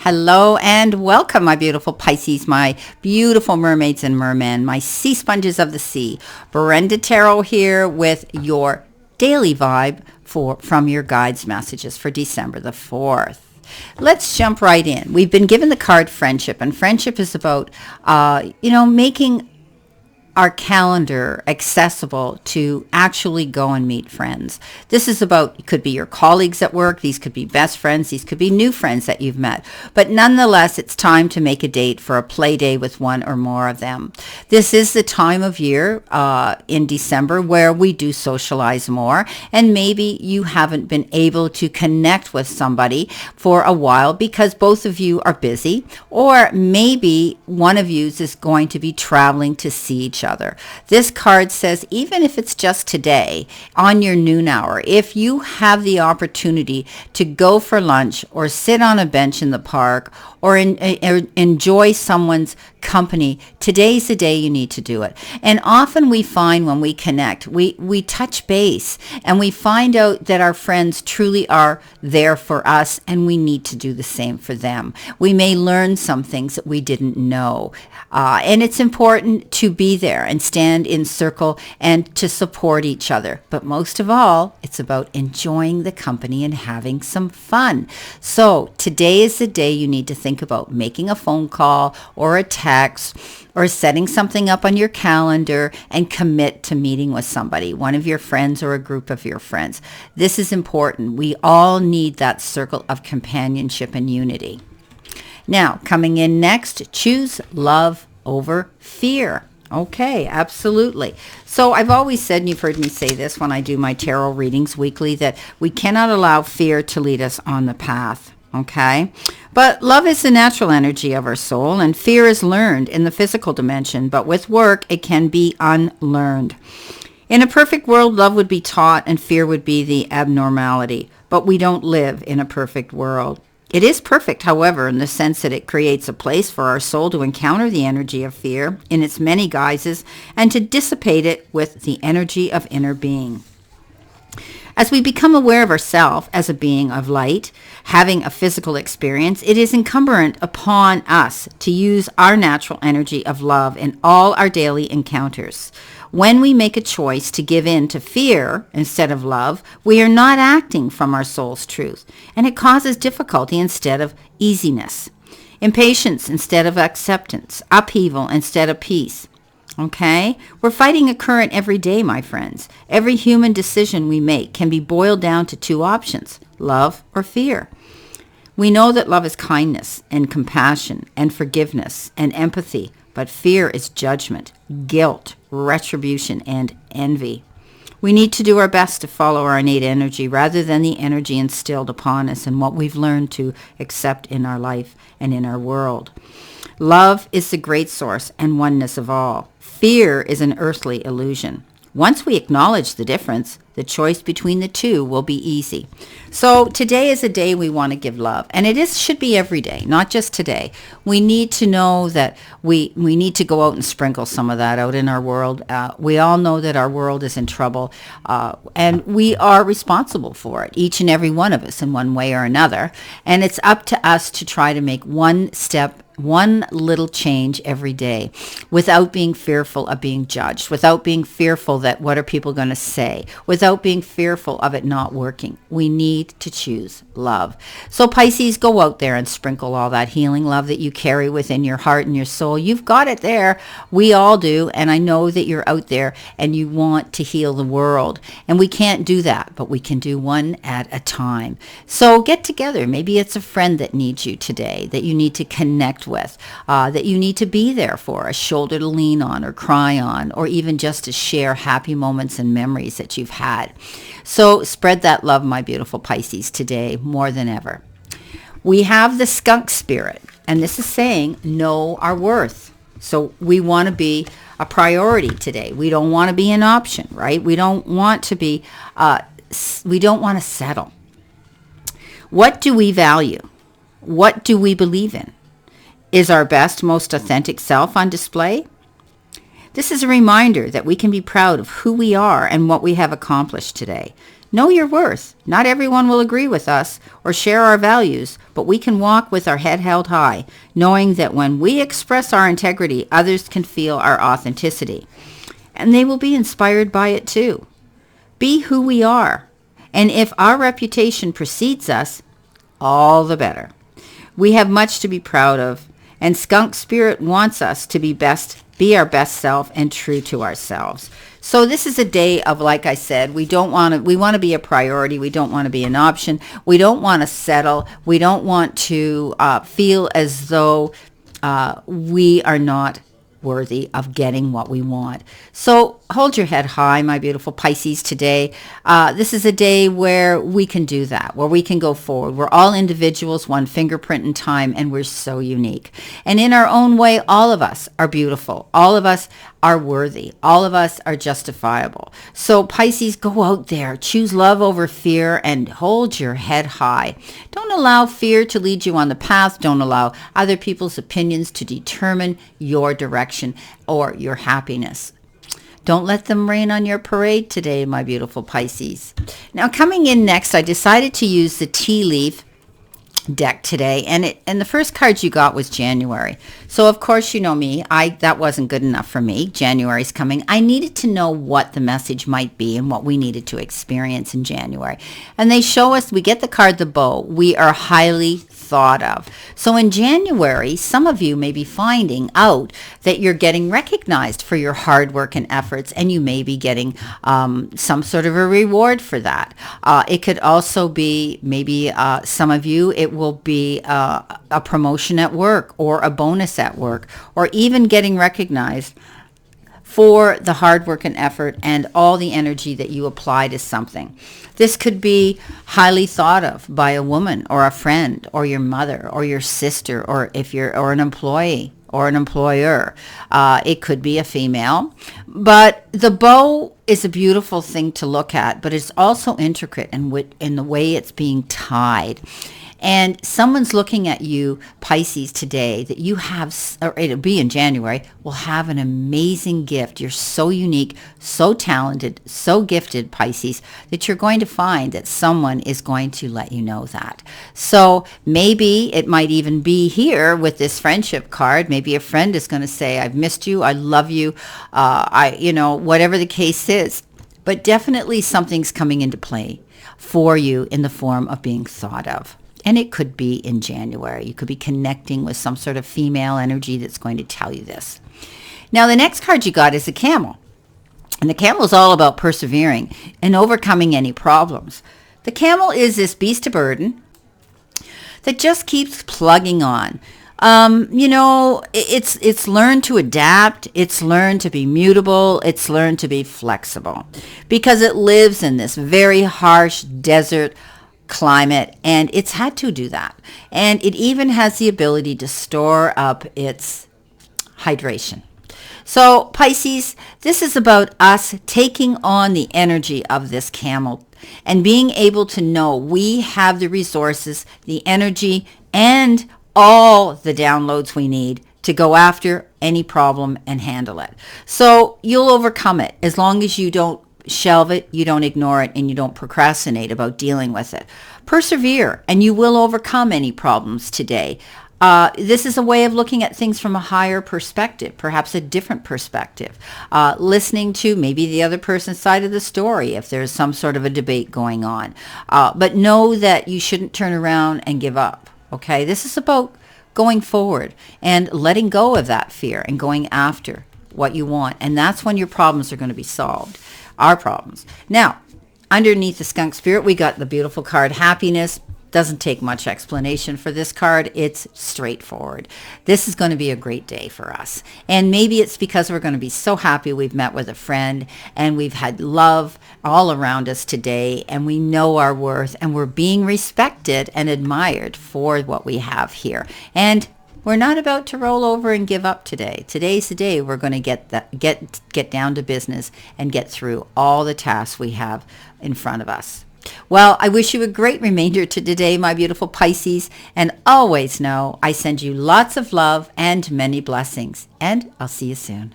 Hello and welcome, my beautiful Pisces, my beautiful mermaids and mermen, my sea sponges of the sea. Brenda Taro here with your daily vibe from your guides messages for December the 4th. Let's jump right in. We've been given the card friendship, and friendship is about, making our calendar accessible to actually go and meet friends. This is about, it could be your colleagues at work, these could be best friends, these could be new friends that you've met. But nonetheless, it's time to make a date for a play day with one or more of them. This is the time of year in December where we do socialize more, and maybe you haven't been able to connect with somebody for a while because both of you are busy, or maybe one of you is going to be traveling to see each other. This card says, even if it's just today on your noon hour, if you have the opportunity to go for lunch or sit on a bench in the park or enjoy someone's company, today's the day you need to do it. And often we find when we connect, we touch base and we find out that our friends truly are there for us, and we need to do the same for them. We may learn some things that we didn't know. And it's important to be there and stand in circle and to support each other. But most of all, it's about enjoying the company and having some fun. So today is the day you need to think about making a phone call or a text or setting something up on your calendar and commit to meeting with somebody, one of your friends or a group of your friends. This is important. We all need that circle of companionship and unity. Now, coming in next, choose love over fear. Okay, absolutely. So I've always said, and you've heard me say this when I do my tarot readings weekly, that we cannot allow fear to lead us on the path. Okay, but love is the natural energy of our soul, and fear is learned in the physical dimension, but with work, it can be unlearned. In a perfect world, love would be taught and fear would be the abnormality, but we don't live in a perfect world. It is perfect, however, in the sense that it creates a place for our soul to encounter the energy of fear in its many guises and to dissipate it with the energy of inner being. As we become aware of ourselves as a being of light, having a physical experience, it is incumbent upon us to use our natural energy of love in all our daily encounters. When we make a choice to give in to fear instead of love, we are not acting from our soul's truth, and it causes difficulty instead of easiness, impatience instead of acceptance, upheaval instead of peace. Okay? We're fighting a current every day, my friends. Every human decision we make can be boiled down to two options, love or fear. We know that love is kindness and compassion and forgiveness and empathy, but fear is judgment, guilt, retribution, and envy. We need to do our best to follow our innate energy rather than the energy instilled upon us and what we've learned to accept in our life and in our world. Love is the great source and oneness of all. Fear is an earthly illusion. Once we acknowledge the difference, the choice between the two will be easy. So today is a day we want to give love, and should be every day, not just today. We need to know that we need to go out and sprinkle some of that out in our world. We all know that our world is in trouble, and we are responsible for it, each and every one of us in one way or another. And it's up to us to try to make one little change every day without being fearful of being judged, without being fearful that what are people going to say, without being fearful of it not working. We need to choose love. So Pisces, go out there and sprinkle all that healing love that you carry within your heart and your soul. You've got it there. We all do. And I know that you're out there and you want to heal the world. And we can't do that, but we can do one at a time. So get together. Maybe it's a friend that needs you today, that you need to connect with, that you need to be there for, a shoulder to lean on or cry on, or even just to share happy moments and memories that you've had. So spread that love, my beautiful Pisces, today more than ever. We have the skunk spirit, and this is saying know our worth. So we want to be a priority today. We don't want to be an option, right? We don't want to be, we don't want to settle. What do we value? What do we believe in? Is our best, most authentic self on display? This is a reminder that we can be proud of who we are and what we have accomplished today. Know your worth. Not everyone will agree with us or share our values, but we can walk with our head held high, knowing that when we express our integrity, others can feel our authenticity. And they will be inspired by it too. Be who we are. And if our reputation precedes us, all the better. We have much to be proud of, and Skunk Spirit wants us to be our best self and true to ourselves. So this is a day of, like I said, we want to be a priority. We don't want to be an option. We don't want to settle. We don't want to feel as though we are not worthy of getting what we want. So hold your head high, my beautiful Pisces, today. This is a day where we can do that, where we can go forward. We're all individuals, one fingerprint in time, and we're so unique. And in our own way, all of us are beautiful. All of us are worthy. All of us are justifiable. So Pisces, go out there, choose love over fear, and hold your head high. Don't allow fear to lead you on the path. Don't allow other people's opinions to determine your direction or your happiness. Don't let them rain on your parade today, my beautiful Pisces. Now, coming in next, I decided to use the tea leaf deck today, and the first card you got was January. So of course, you know me, that wasn't good enough for me. January's coming. I needed to know what the message might be and what we needed to experience in January. And they show us, we get the card the bow. We are highly thought of. So in January, some of you may be finding out that you're getting recognized for your hard work and efforts, and you may be getting some sort of a reward for that. It could also be maybe some of you, it will be a promotion at work or a bonus at work, or even getting recognized for the hard work and effort and all the energy that you apply to something. This could be highly thought of by a woman or a friend or your mother or your sister, or if you're an employee or an employer. It could be a female. But the bow is a beautiful thing to look at, but it's also intricate in the way it's being tied. And someone's looking at you, Pisces, today, that you have, or it'll be in January, will have an amazing gift. You're so unique, so talented, so gifted, Pisces, that you're going to find that someone is going to let you know that. So maybe it might even be here with this friendship card. Maybe a friend is going to say, I've missed you, I love you, whatever the case is. But definitely something's coming into play for you in the form of being thought of. And it could be in January. You could be connecting with some sort of female energy that's going to tell you this. Now, the next card you got is a camel. And the camel is all about persevering and overcoming any problems. The camel is this beast of burden that just keeps plugging on. It's learned to adapt. It's learned to be mutable. It's learned to be flexible because it lives in this very harsh desert climate, and it's had to do that. And it even has the ability to store up its hydration. So Pisces, this is about us taking on the energy of this camel and being able to know we have the resources, the energy, and all the downloads we need to go after any problem and handle it. So you'll overcome it as long as you don't shelve it, you don't ignore it, and you don't procrastinate about dealing with it. Persevere, and you will overcome any problems today. This is a way of looking at things from a higher perspective, perhaps a different perspective. Listening to maybe the other person's side of the story if there's some sort of a debate going on. But know that you shouldn't turn around and give up, okay? This is about going forward and letting go of that fear and going after what you want. And that's when your problems are going to be solved. Our problems. Now, underneath the skunk spirit, we got the beautiful card Happiness. Doesn't take much explanation for this card. It's straightforward. This is going to be a great day for us. And maybe it's because we're going to be so happy we've met with a friend and we've had love all around us today, and we know our worth, and we're being respected and admired for what we have here. And we're not about to roll over and give up today. Today's the day we're going to get down to business and get through all the tasks we have in front of us. Well, I wish you a great remainder to today, my beautiful Pisces, and always know I send you lots of love and many blessings, and I'll see you soon.